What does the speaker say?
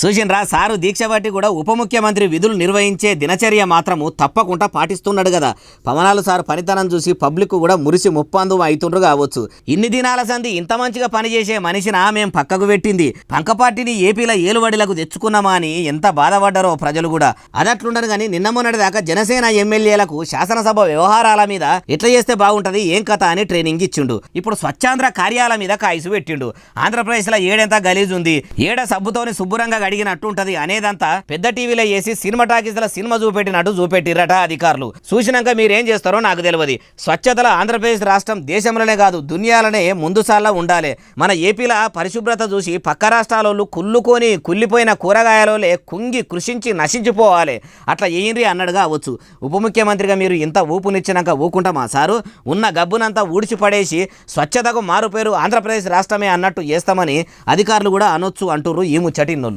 చూసిండ్రా సారు దీక్ష బట్టి కూడా ఉప ముఖ్యమంత్రి విధులు నిర్వహించే దినచర్య మాత్రము తప్పకుండా పాటిస్తున్నాడు కదా. పవనాలు సార్ పనితనం చూసి పబ్లిక్ కూడా మురిసి ముప్పాందు అవుతుండ్రు కావచ్చు. ఇన్ని దినాల సంది ఇంత మంచిగా పనిచేసే మనిషిని మేం పక్కకు పెట్టింది పంక పార్టీని ఏపీలో ఏలుబడిలకు తెచ్చుకున్నామా అని ఎంత బాధపడ్డారో ప్రజలు కూడా. అదట్లుండను కానీ నిన్న మొన్నటి దాకా జనసేన ఎమ్మెల్యేలకు శాసనసభ వ్యవహారాల మీద ఎట్లా చేస్తే బాగుంటది ఏం కథ అని ట్రైనింగ్ ఇచ్చిండు. ఇప్పుడు స్వచ్ఛాంధ్ర కార్యాల మీద కాయసు పెట్టిండు. ఆంధ్రప్రదేశ్లో ఏడెంత గలీజు ఉంది, ఏడ సబ్బుతోని శుభ్రంగా అడిగినట్టు ఉంటది అనేదంతా పెద్ద టీవీలో వేసి సినిమా టాకీస్ల సినిమా చూపెట్టినట్టు చూపెట్టిరట అధికారులు. చూసినాక మీరేం చేస్తారో నాకు తెలియదు. స్వచ్ఛతల ఆంధ్రప్రదేశ్ రాష్ట్రం దేశంలోనే కాదు దునియాలనే ముందు సార్లా ఉండాలి. మన ఏపీలో పరిశుభ్రత చూసి పక్క రాష్ట్రాల కుళ్ళుకొని కుళ్ళిపోయిన కూరగాయలే కుంగి కృషించి నశించిపోవాలి. అట్లా ఏంరి అన్నట్టుగా అవ్వచ్చు. ఉప ముఖ్యమంత్రిగా మీరు ఇంత ఊపునిచ్చినాక ఊకుంటామా సారు? ఉన్న గబ్బునంతా ఊడిచి పడేసి స్వచ్ఛతకు మారుపేరు ఆంధ్రప్రదేశ్ రాష్ట్రమే అన్నట్టు చేస్తామని అధికారులు కూడా అనొచ్చు అంటుర్రు ఈ ముచ్చటిన్నోళ్ళు.